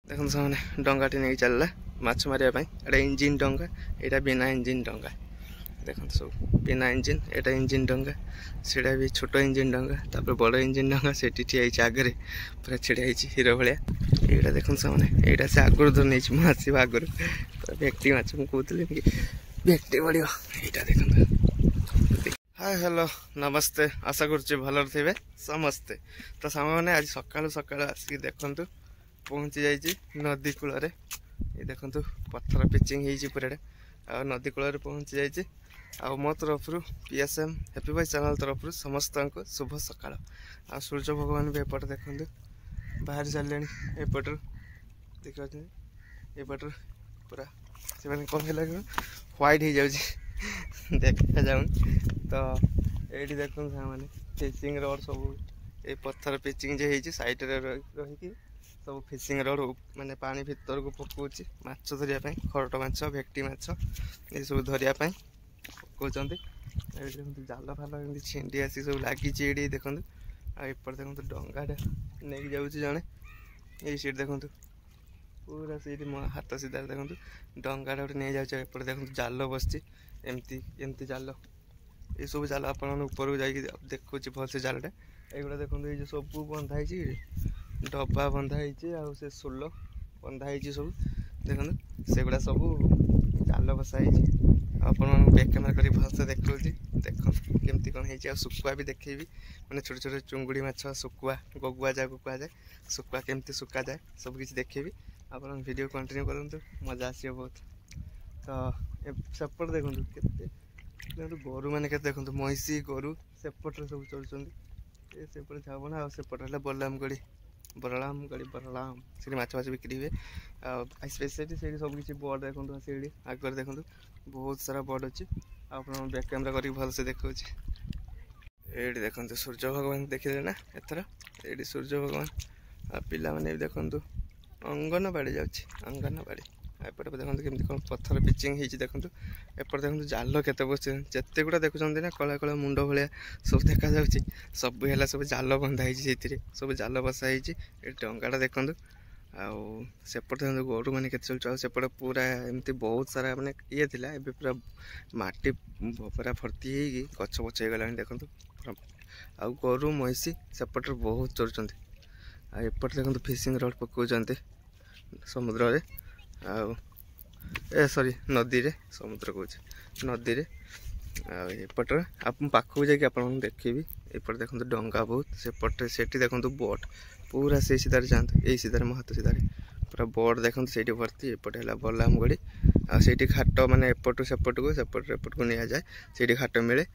देखो सामने डंगाटी नहीं चलला माछ मारिया एटा इंजिन डंगा एटा बिना इंजिन डंगा देखो सब बिना इंजिन एटा इंजिन डंगा सीटा भी छोट इंजिन डंगा तापर बड़ इंजिन डंगा से ठिया आगे पूरा छिड़ा हीरो भाया यहाँ देखो सामने यहाँ से आगुरी धर नहीं मुझे आगुरी पूरा व्यक्ति माछ मुझे कहती कि व्यक्ति बढ़ यहाँ देखो। हाय हेलो नमस्ते आशा करुच्चे भल थे समस्ते तो साम मैंने आज सकालू सकालू आसिक देखु पहुँची जाइए नदी कूल ये देखो पत्थर पिचिंग हो पूरा आ नदी कूल पहुँची जाइए आ मो तरफ पीएसएम हैप्पी बॉय चैनल तरफ समस्त को शुभ सकाळ आ सूर्य भगवान भी एपट देखते बाहर चलिए एपट देखिए एपट पूरा से कौन है व्हाइट हो जाए देखा जाऊन तो ये देखो मैंने फिशिंग रड सब ये पत्थर पिचिंग जो साइड रही सब फिशिंग रड माने पानी भीतर को पकाउछि माछ धरिया खरट माछ भेक्टी माछ ये सब धरिया पकाउछन्ति जाल फाल छिंडी आसी सब लगी ये देखो आपर देखो डंगाटा नहीं जाऊँ जड़े ये सीट देखो पूरा सीट मो हाथ सीधा देखो डंगाटा गोटे नहीं जाए देखो जाल बसची एमती एमती जाल ये सब जाल आप ऊपर को जाकि देखुँ भल से जालटा एगुड़ा देखो ये सब बंधा डब्बा बंधाई से सोल बंधाई सब देखो सेगुड़ा सब जाल बसाई आपण बैक कैमेरा कर भलसे देखो देख केमती कौन है सुकुआ भी देखेबी मैंने छोटे छोटे चुंगुड़ी माछ सुकुआ गगुआ जाए कहुए सुकुआ केमती सुका जाए सब किसी देखेबी आप वीडियो कंटिन्यू करूँ मजा आस बहुत तो सेपट देखो के गोरु मैंने देखो महिषी गोरु सेपटे सब चलुँच सेपटे झाबना आ सेपटे है बलराम गड़ी बरलाम गड़ी बरलाम से माछ माछ बिक्री हुए स्पेशली से सब किसी बोर्ड देखो से आगे देखो बहुत सारा बोर्ड अच्छी आप बैक कैमेरा कर भल से देखा ये देखो सूर्य भगवान देखिले ना एथर ये सूर्य भगवान आ पिला माने भी देखो अंगनवाड़ी जाऊँगी अंगनवाड़ी एपटे देखो केमती कौन पत्थर पिचिंग हो देखो एपटे देखो जाल केते बस जिते गुड़ा देखुं ना कला कला मुंड भाया सब देखा जाऊँगी सब है सब जाल बंधाई सब जाल बसाई ये डंगाटा देखो आसेपटे देखो गोरु मैंने के चलुँ सेपटे पूरा एमती बहुत सारा माने ये थिला एबे पूरा माटी पूरा भर्ती हो गछ पछ हो गला देखो आ गोरु महिषी सेपटे बहुत चलुँच एपटे देखो फिशिंग रड पकाउछन्ते समुद्र रे सॉरी नदी रे समुद्र कहूँ नदी रे एपटे आप पाखक जाकि देखी एपटे देखो डंगा बहुत सेपटे से देखो बोट पूरा से सीधार जातु यही सीधार मो हाथ सीधार पूरा बोट देखो से भर्ती एपटे है बलराम गड़ी आठी घाट माने एपटू सेपट को नि जाए से घाट मिले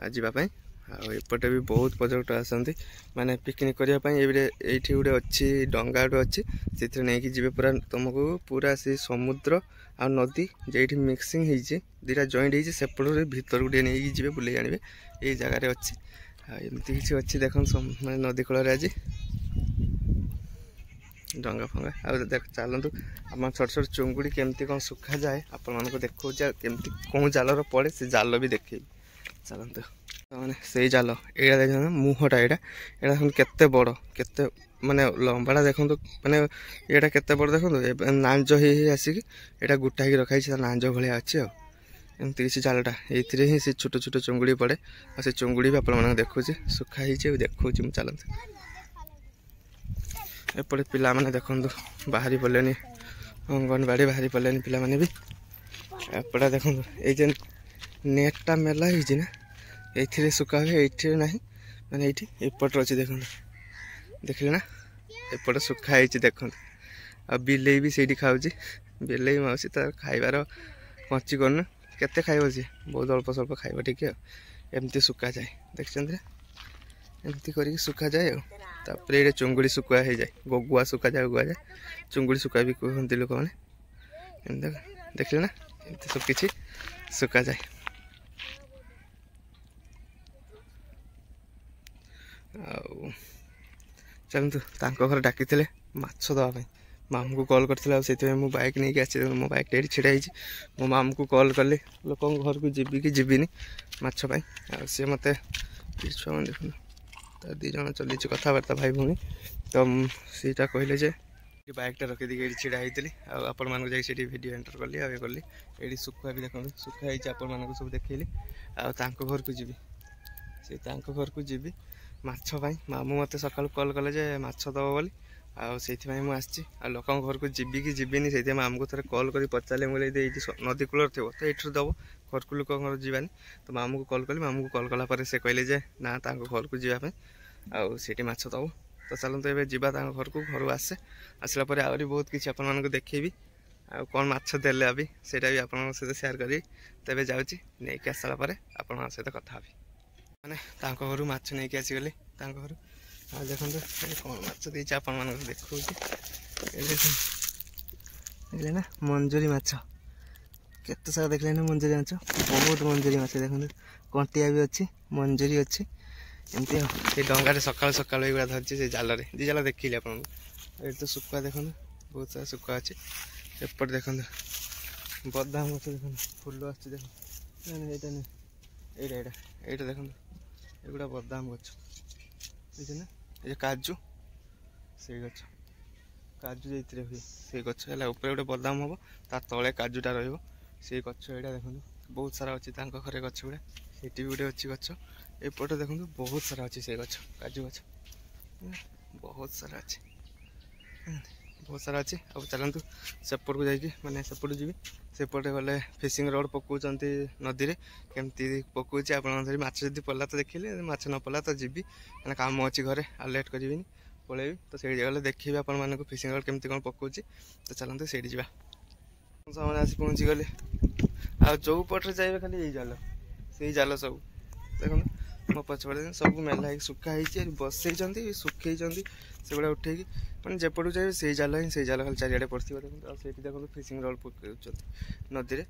जावाई एपटे भी बहुत पर्यटक आसती माने पिकनिक करने ये गोटे अच्छी डंगा गोटे अच्छी से नहीं जी पूरा तुमको पूरा से समुद्र आ नदी जे मिक्सिंग होटा जॉइंट हो सेपट भीतर गोटे नहीं जी बुले जाने ये जगार अच्छी एमती किसी अच्छी देख मैं नदी कूल आज डंगा फंगा आ देख चलतु आप छोट छोट चुंगुड़ी केमती कौन सुखा जाए आपको देखो केमती कौन जालर पड़े से जाल भी देखे चलतु मैंने से जाल यहाँ देख मुहटा यहाँ देखो केते बड़ केते माने लंबाटा देखो माने ये केते बड़ देखो नांज ही आसिक यहाँ गोटा ही रखाई नांज भाया अच्छी एमती किसी जालटा ये ही से छोट छोट चुंगुड़ी पड़े आ से चुंगुड़ी भी आप देखुँ सुखा ही देखुँ चलते एपटे पिला माने देखो बाहरी पड़े अंगनवाड़ी बाहरी पड़े पिला माने भी एपटा देखो ये नेटा मेला होना ये सुखा हुए ये ना मैंने ये एपट अच्छे देख देखिले ना एपटे सुखा ही देखो आ बिले भी से खाऊँ बिले मौसी तार खाइबार पची कर केते खाइब सी बहुत अल्प स्वल्प खाइब टी एमती सुखा जाए देखते एमती कर सुखा जाए तापर ये चुंगुड़ी सुखुआ हो जाए गगुआ सुखा जाए गुआ जाए चुंगुड़ी सुखा भी कहते लोक मैंने देखिले ना एमती सब किसी सुखा जाए चलतु घर डाकी माछ दवाई मामू को कॉल करते से मु बाइक नहीं आसी मो बाइक ये छिड़ा मो मामू को कॉल कले लोक घर को जीवी कि जीविनी माछपाई सी मत छुआ मैंने देखो तो 2 जन चली कथबार्ता भाई भूणी तो सीटा कहले जे बाइकटा रखिदी ये छिड़ा होती आपण मानक जाइए वीडियो एंटर कली आ कली ये सुखुआ भी देखो सुखा होती आपण मानक सब देखली घर को जीवी से घर को जीवी माछपाई मामू मत सका कल कले जे माछ दब बोली आई मुझे आ लोक घर को जीवी कि जीविनी से मामू को थे कल कर पचारे मुझे ये नदी कूल थो तो ये दब घर को लोक घर जीवानी तो मामू को कल कली मामू को कल कलापर से कहले जे ना घर को जीवाई आठी माछ दब तो चलते ए जावा घर को घर आसे आसला आहरी बहुत किसी आपको देखी आ कौन माछ देले अभी सेटा भी आप सहित सेयार करी तेज जाऊँगी नहीं आसला आप सहित कथा मैंने घर माछ नहीं आसीगली घर आ देखो कौन माछ देती आप देखा देखले ना मंजूरी माछ केते सारा देखले ना मंजूरी माछ बहुत मंजूरी माछ देखो कंटिया भी अच्छी मंजूरी अच्छी एमती ये डंगार सकाल सकाल ये धरती से जाल दी जाल देखिए आप तो सुखुआ देखो बहुत सारा सुखुआ अच्छे एपट देखो बदाम गच देखो फुल आस देखो यहाँ देखो एगुड़ा बदाम गच देखिए ना ये काजू से गच काजू जो हुए से गच है गोटे बदाम हम ता तले काजूटा रे गच यहाँ देखो बहुत सारा अच्छी घरे गच गुड़ा ये भी गोटे अच्छी गच एपटे देखो बहुत सारा अच्छी से गच काजू गच बहुत सारा अच्छे बहुत सारा अच्छे अब चलतु सेपट को जाकि मैंने सेपट जी सेपटे गले फिशिंग रड पकाउं नदी में केमती पकाऊँ आप जब पड़ा तो देखिले माछ न पड़ा तो जीवी मैंने कम अच्छी घरे आ लेट करी पलैबी तो से जगह देखिए आप फिशिंग रड केमती कौन पकाऊँ तो चलते से जा आसी पहुँची गले आ जो पटे जाइए खाली यही जाल से जाल सब देखो मो पछपटे सब मेला सुखा बसई सुखे से गुड़ा उठे मैंने जपटू जाए से जाल ही से जाल खाली चारिड़े पड़े देखो से देखो फिशिंग रड पकाउं नदी में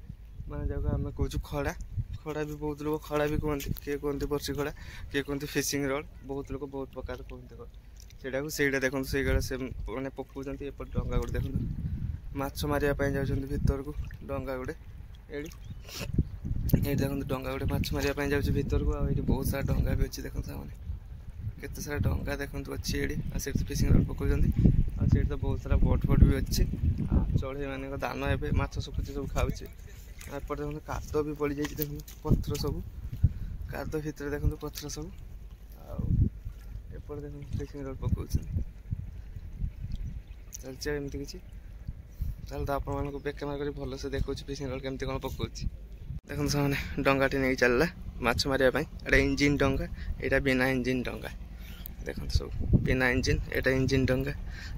मैंने जगह आम कौच खड़ा खड़ा भी बहुत लोग खड़ा भी कहते किए कहते बर्षी खड़ा किए कहते फिशिंग रड बहुत लोग बहुत प्रकार कहते से देखो से मैंने पकाउं एपट डंगा गोटे देखो माछ मारे जाऊँ भर को डंगा गोटे ये देखो डंगा गोटे माछ मारे जाऊँ भर को ये बहुत सारा डंगा भी अच्छी देखो मैंने केते सारा डंगा देखो अच्छी ये फिशिंग रड पकाउं से तो बहुत सारा बोट फट भी अच्छी चढ़ई मान दान ए माछ सुखुची सब खाऊँ एपटे देखो काद भी पड़ जाए देखो पथर सब काद भितर देखो पथर सब आएपटे देखो फिशिंग रड पकाउं चलती एमती किसी चल तो आपको बेकमार कर भल से देखा फिशिंग रड केमती कौन पकाऊँ देखो से डंगाटी नहीं चलला माछ मारे इंजिन डंगा यहाँ बिना इंजिन डंगा देखो सब बिना इंजिन एटा इंजिन डंगा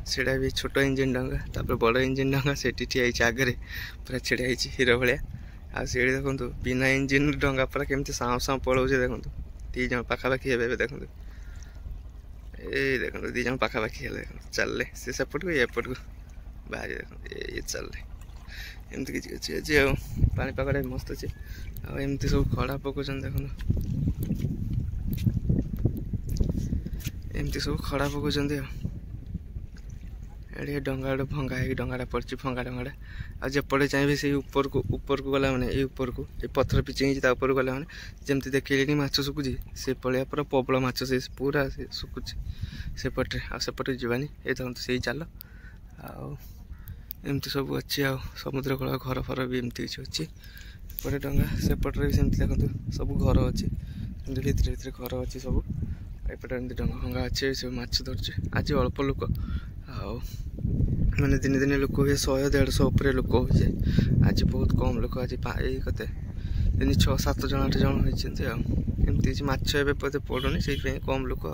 सीटा भी छोट इंजिन डंगा तापर बड़ इंजिन डंगा से ठिया आगे पूरा छिड़ा हीरो भाया आ से देखो बिना इंजिन डंगा पूरा केमती साँ साँ पलाऊ देखो दी जन पाखापाखि हे देखो ये देखो दी जन पाखापाखि देखो चलले से सेपट को एपट को बाहरी देखो ये चलले एमती किसी अच्छी पापाग मस्त अच्छे आमती सब खड़ा पकाउं देखो एमती सब खड़ा पकाउं ये डंगा गोटे भंगा है डंगाटा पड़ी भंगा डंगाटा आजपटे चाहिए से ऊपर को गला मैंने ये ऊपर को ये पथर पिचिंग ऊपर गला मैंने जमती देखिए माछ सुखुची से पलिया पूरा प्रबल माछ से पूरा से सुखुची सेपटे आसेपटे जीवानी ये देखो से जाल एमती सब अच्छी समुद्र कूल घर फर भी एमती किसी अच्छी एपटे डंगा सेपटे भी सेमती देखो सब घर अच्छी भितर भितर घर अच्छी सब एपटे एमती डंगा फंगा अच्छे सब माछ धरचे आज अल्प लोक मैंने दिन दिन लोक हुए 100-150 उपर लोक हो जाए आज बहुत कम लोक आज कते 6-7 जन 8 जन होती माछ ए पड़ूनी से कम लोक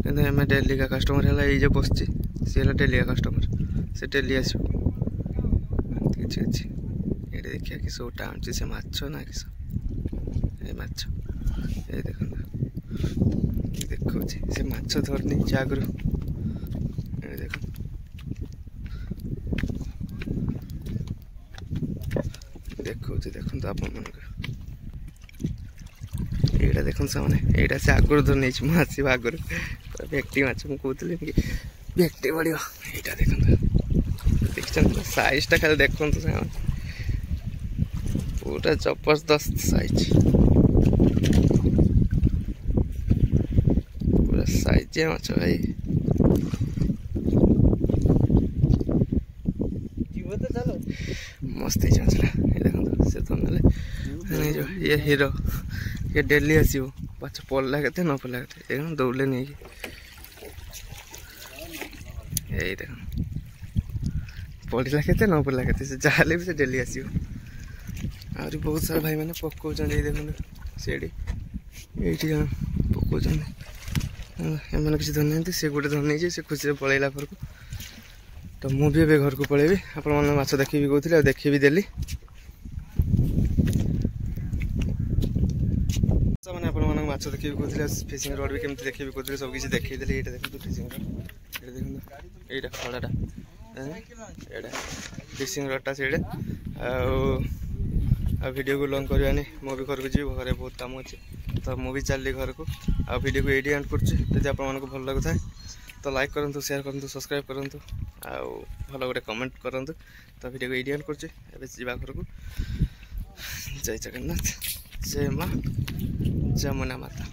कि आम डेली का कस्टमर है ये बस सी डेली का कस्टमर से डेली आस किसी अच्छी ये देखिए कि सब टाण से माछ ना किस माछ ये देखो देखो से माछ धरनी आगु देखो देखो देखो आप ये देखो से यहाँ से आगुरी धर नहीं आस आगुरी व्यक्ति माछ मुझे कहती कि व्यक्ति बढ़ यहाँ देखो देखते साइजटा खाली देखो पूरा जबरदस्त साइज पूरा साइज माछ भाई मस्त ही देखो से तुमने जो ये हीरो ये डेली आसो पाच पड़ा के न पड़ा के देख दौड़े नहीं यही देख पड़ा के न पड़ा के जहाँ भी से डेली आसो आहरी बहुत सारा भाई मैंने पकाउं देख सीढ़ी ये पकाउं एम किसी धर ना सी गोटे धर नहीं से खुशी पलैला घर को तो मुझे घर को पलैबी आपण मैंने माछ देखी कहते देखी भी देली मैंने आप माछ देखी कहते फिशिंग रड भी केमती देखी कहते सब किसी देखी ये देखो फिशिंग रड देखो ये खड़ाटा ये फिशिंग रडटा से वीडियो को लॉन्ग करवानी मु भी घर को जी घरे बहुत काम अच्छे तो मुझे चलि घर को आ वीडियो को एंड कर भल लगुए तो लाइक करूँ शेयर करूँ सब्सक्राइब करूँ भल गोटे कमेंट करूँ तो वीडियो को एंड कर घर को जय जगन्नाथ जय माँ जमुना माता।